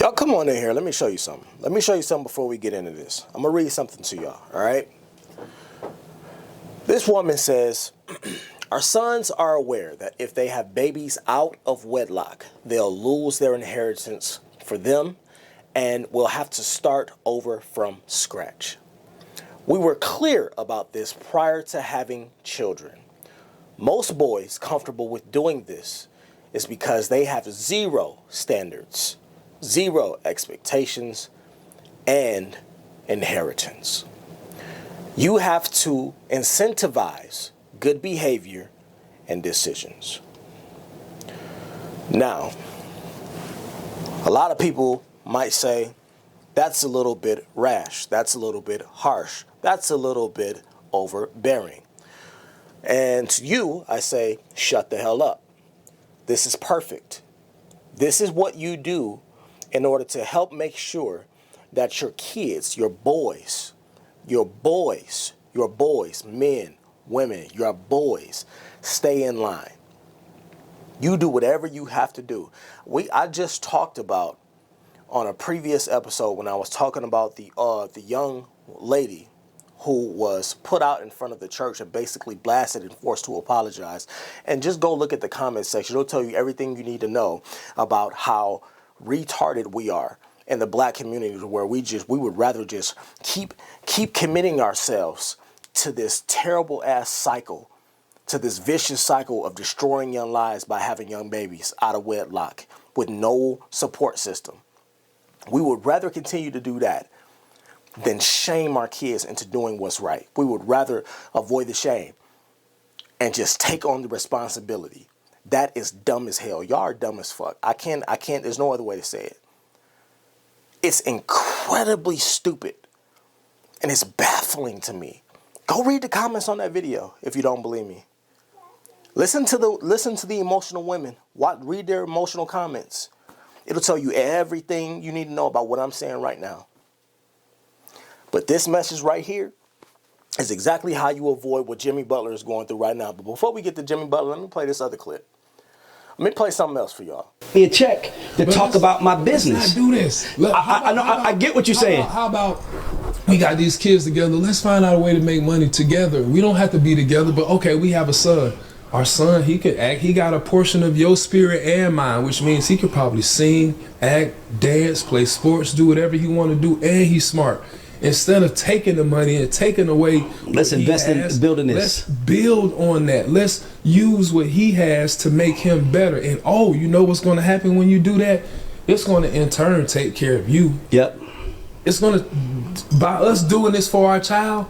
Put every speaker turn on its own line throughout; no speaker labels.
Y'all come on in here. Let me show you something. Let me show you something before we get into this. I'm going to read something to y'all, all right? This woman says, our sons are aware that if they have babies out of wedlock, they'll lose their inheritance for them and will have to start over from scratch. We were clear about this prior to having children. Most boys comfortable with doing this is because they have zero standards, zero expectations, and inheritance. You have to incentivize good behavior and decisions. Now, a lot of people might say, that's a little bit rash, that's a little bit harsh, that's a little bit overbearing. And to you, I say, shut the hell up. This is perfect. This is what you do in order to help make sure that your kids, your boys, men, women, your boys, stay in line. You do whatever you have to do. I just talked about on a previous episode when I was talking about the young lady who was put out in front of the church and basically blasted and forced to apologize. And just go look at the comment section. It'll tell you everything you need to know about how retarded we are in the black community, where we would rather just keep committing ourselves to this terrible ass cycle, to this vicious cycle of destroying young lives by having young babies out of wedlock with no support system. We would rather continue to do that than shame our kids into doing what's right. We would rather avoid the shame and just take on the responsibility. That is dumb as hell. Y'all are dumb as fuck. I can't, there's no other way to say it. It's incredibly stupid and it's baffling to me. Go read the comments on that video if you don't believe me. Listen to the emotional women. Read their emotional comments. It'll tell you everything you need to know about what I'm saying right now. But this message right here is exactly how you avoid what Jimmy Butler is going through right now. But before we get to Jimmy Butler, let me play this other clip. Let me play something else for y'all.
Me a check to talk about my business.
Let's not do this. Look,
I get what you're saying.
How about we got these kids together? Let's find out a way to make money together. We don't have to be together, but okay, we have a son. Our son, he could act. He got a portion of your spirit and mine, which means he could probably sing, act, dance, play sports, do whatever he want to do, and he's smart. Instead of taking the money and taking away,
let's invest in building this.
Let's build on that. Let's use what he has to make him better. And oh, you know what's going to happen when you do that? It's going to in turn take care of you.
Yep.
It's going to, by us doing this for our child,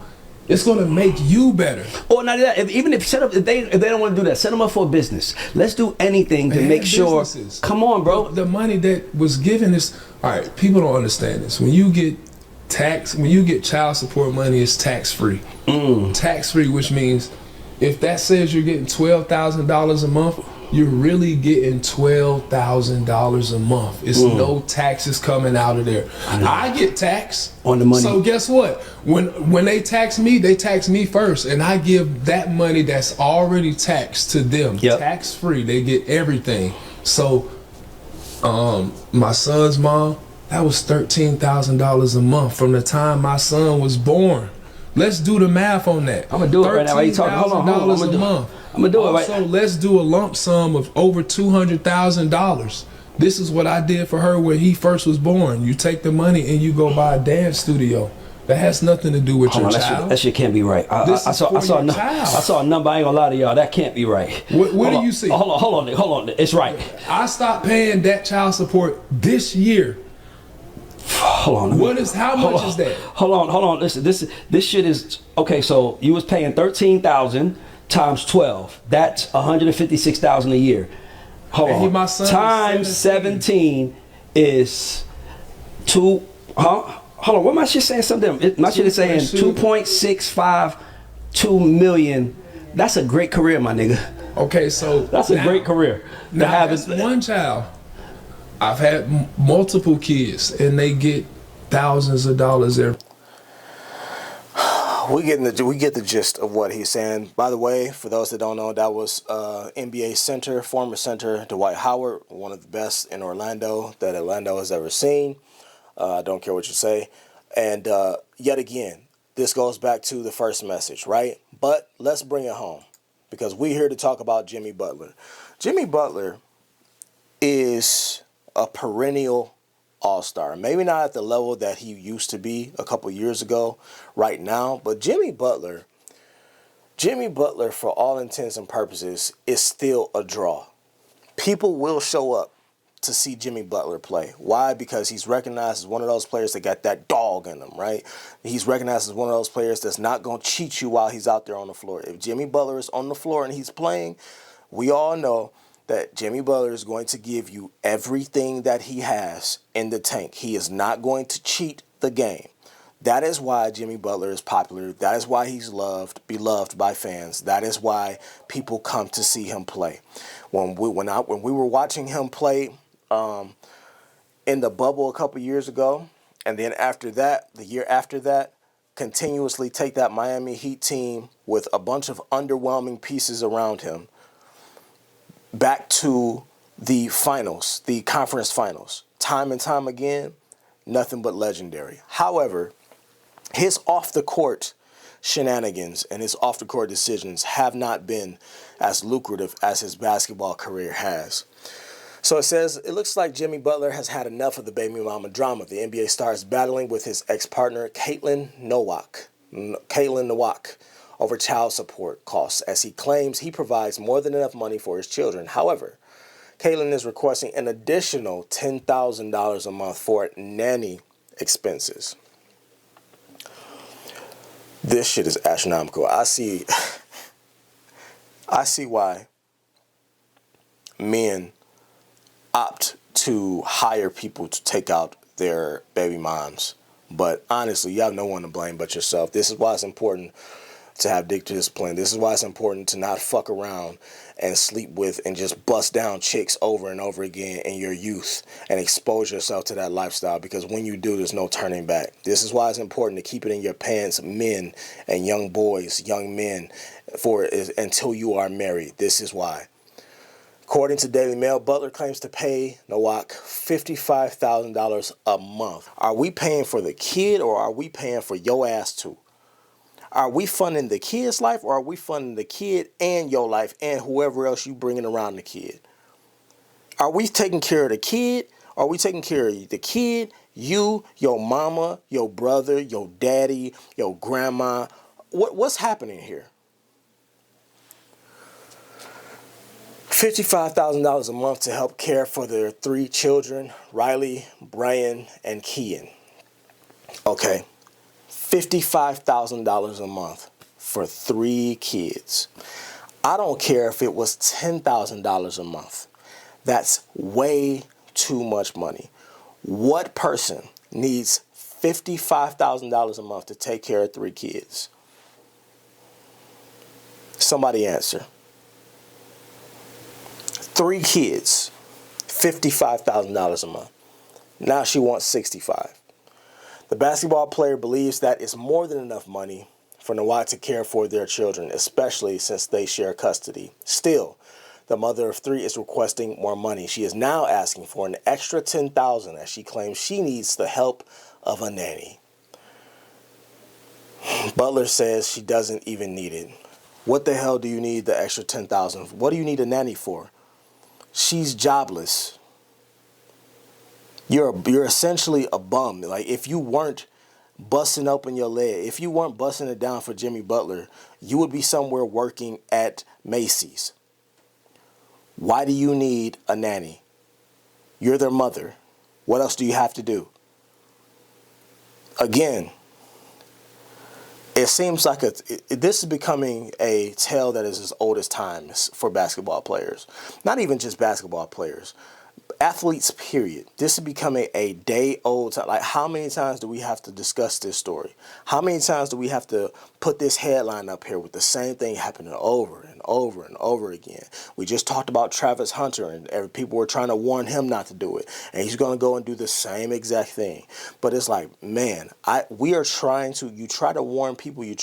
it's going to make you better.
Or not that. Even if they don't want to do that, set them up for a business. Let's do anything to make sure. Businesses. Come on, bro.
The money that was given is all right. People don't understand this. When you get child support money, it's tax-free. Tax-free, which means if that says you're getting $12,000 a month, you're really getting $12,000 a month. It's no taxes coming out of there. I get taxed
on the money.
So guess what? When they tax me first, and I give that money that's already taxed to them. Yep. Tax-free. They get everything. So my son's mom, that was $13,000 a month from the time my son was born. Let's do the math on that.
I'm gonna do it right now. Why you talking? Hold on.
$13,000 a month.
I'm gonna do it right.
So let's do a lump sum of over $200,000. This is what I did for her when he first was born. You take the money and you go buy a dance studio. That has nothing to do with your child.
That shit can't be right. I saw a number. I ain't gonna lie to y'all. That can't be right.
What do you see?
Hold on. It's right.
I stopped paying that child support this year.
Hold on.
How much is that?
Hold on. Listen, this shit is okay. So you was paying $13,000 times 12. That's $156,000 a year. Hold on. My son times 17 is two. Hold on. What my shit saying? Something. My shit is saying 2.652 million. That's a great career, my nigga.
Okay, so
that's a great career.
Now that's one child. I've had multiple kids, and they get thousands of dollars every.
We get the gist of what he's saying. By the way, for those that don't know, that was NBA center, former center Dwight Howard, one of the best in Orlando that Orlando has ever seen. I don't care what you say. And yet again, this goes back to the first message, right? But let's bring it home because we're here to talk about Jimmy Butler. Jimmy Butler is a perennial all-star. Maybe not at the level that he used to be a couple years ago right now, but Jimmy Butler, for all intents and purposes, is still a draw. People will show up to see Jimmy Butler play. Why? Because he's recognized as one of those players that got that dog in him, right? He's recognized as one of those players that's not going to cheat you while he's out there on the floor. If Jimmy Butler is on the floor and he's playing, we all know that Jimmy Butler is going to give you everything that he has in the tank. He is not going to cheat the game. That is why Jimmy Butler is popular. That is why he's beloved by fans. That is why people come to see him play. When we were watching him play in the bubble a couple years ago, and then after that, the year after that, continuously take that Miami Heat team with a bunch of underwhelming pieces around him back to the finals, the conference finals. Time and time again, nothing but legendary. However, his off-the-court shenanigans and his off-the-court decisions have not been as lucrative as his basketball career has. So it says, it looks like Jimmy Butler has had enough of the baby mama drama. The NBA star is battling with his ex-partner, Caitlin Nowak, over child support costs, as he claims he provides more than enough money for his children. However, Caitlin is requesting an additional $10,000 a month for nanny expenses. This shit is astronomical. I see why men opt to hire people to take out their baby moms. But honestly, you have no one to blame but yourself. This is why it's important to have dick discipline. This is why it's important to not fuck around and sleep with and just bust down chicks over and over again in your youth and expose yourself to that lifestyle, because when you do, there's no turning back. This is why it's important to keep it in your pants, men and young boys, young men, until you are married. This is why. According to Daily Mail, Butler claims to pay Nowak $55,000 a month. Are we paying for the kid, or are we paying for your ass too? Are we funding the kid's life, or are we funding the kid and your life and whoever else you bringing around the kid? Are we taking care of the kid? Or are we taking care of the kid, you, your mama, your brother, your daddy, your grandma? What's happening here? $55,000 a month to help care for their 3 children, Riley, Brian, and Kian. Okay. $55,000 a month for 3 kids. I don't care if it was $10,000 a month. That's way too much money. What person needs $55,000 a month to take care of 3 kids? Somebody answer. 3 kids, $55,000 a month. Now she wants $65,000. The basketball player believes that is more than enough money for Nowak to care for their children, especially since they share custody. Still, the mother of 3 is requesting more money. She is now asking for an extra $10,000 as she claims she needs the help of a nanny. Butler says she doesn't even need it. What the hell do you need the extra $10,000? What do you need a nanny for? She's jobless. You're essentially a bum. Like, if you weren't busting open your leg, if you weren't busting it down for Jimmy Butler, you would be somewhere working at Macy's. Why do you need a nanny? You're their mother. What else do you have to do? Again, it seems like this is becoming a tale that is as old as time for basketball players. Not even just basketball players. athletes, period. This is becoming a day-old time. Like, how many times do we have to discuss this story? How many times do we have to put this headline up here with the same thing happening over and over and over again? We just talked about Travis Hunter, and people were trying to warn him not to do it, and he's going to go and do the same exact thing. But it's like, man, we are trying to. You try to warn people, and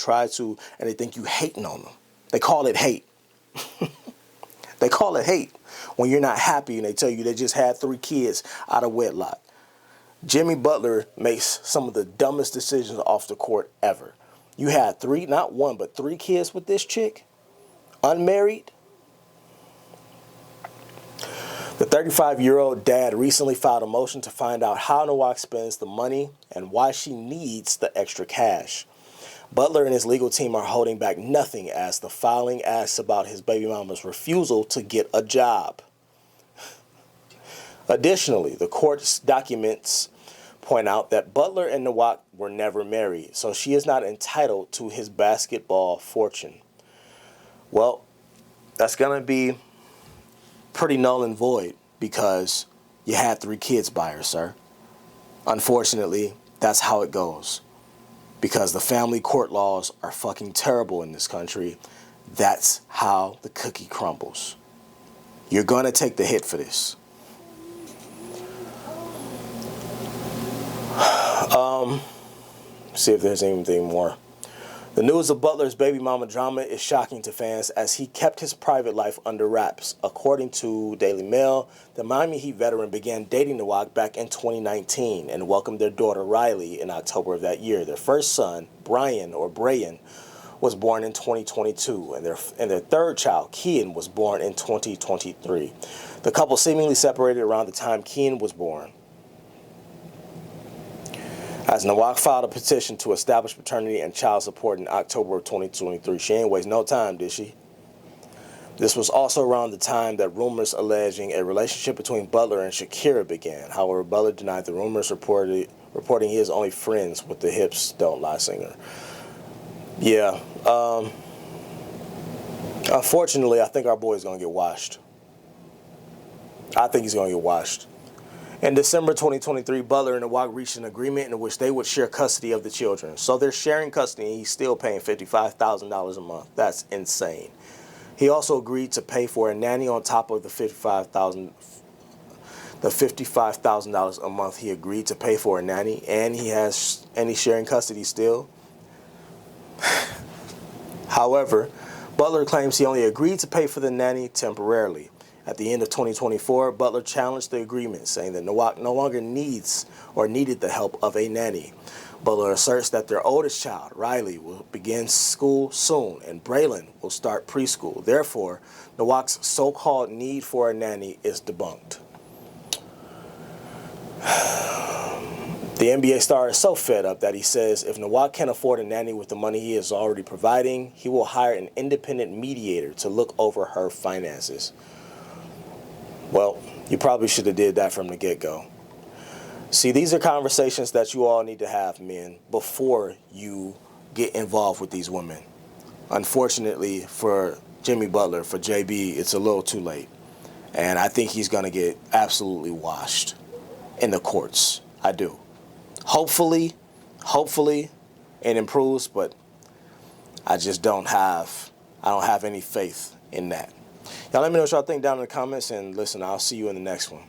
they think you hating on them. They call it hate. They call it hate when you're not happy and they tell you they just had 3 kids out of wedlock. Jimmy Butler makes some of the dumbest decisions off the court ever. You had 3, not 1, but 3 kids with this chick, unmarried. The 35-year-old dad recently filed a motion to find out how Nowak spends the money and why she needs the extra cash. Butler and his legal team are holding back nothing as the filing asks about his baby mama's refusal to get a job. Additionally, the court's documents point out that Butler and Nowak were never married, so she is not entitled to his basketball fortune. Well, that's going to be pretty null and void because you had 3 kids by her, sir. Unfortunately, that's how it goes. Because the family court laws are fucking terrible in this country. That's how the cookie crumbles. You're going to take the hit for this. See if there's anything more. The news of Butler's baby mama drama is shocking to fans as he kept his private life under wraps. According to Daily Mail, the Miami Heat veteran began dating Nowak back in 2019 and welcomed their daughter Riley in October of that year. Their first son, Brian, was born in 2022, and their third child, Kian, was born in 2023. The couple seemingly separated around the time Kian was born. As Nowak filed a petition to establish paternity and child support in October of 2023. She ain't waste no time, did she? This was also around the time that rumors alleging a relationship between Butler and Shakira began. However, Butler denied the rumors, reporting he is only friends with the Hips Don't Lie singer. Yeah. Unfortunately, I think our boy is going to get washed. I think he's going to get washed. In December 2023, Butler and Nowak reached an agreement in which they would share custody of the children. So they're sharing custody, and he's still paying $55,000 a month. That's insane. He also agreed to pay for a nanny on top of the $55,000 a month he agreed to pay for a nanny, and he's sharing custody still. However, Butler claims he only agreed to pay for the nanny temporarily. At the end of 2024, Butler challenged the agreement, saying that Nowak no longer needed the help of a nanny. Butler asserts that their oldest child, Riley, will begin school soon, and Braylon will start preschool. Therefore, Nowak's so-called need for a nanny is debunked. The NBA star is so fed up that he says if Nowak can't afford a nanny with the money he is already providing, he will hire an independent mediator to look over her finances. Well, you probably should have did that from the get-go. See, these are conversations that you all need to have, men, before you get involved with these women. Unfortunately, for Jimmy Butler, for JB, it's a little too late. And I think he's going to get absolutely washed in the courts. I do. Hopefully, it improves, but I just don't have any faith in that. Y'all let me know what y'all think down in the comments, and listen, I'll see you in the next one.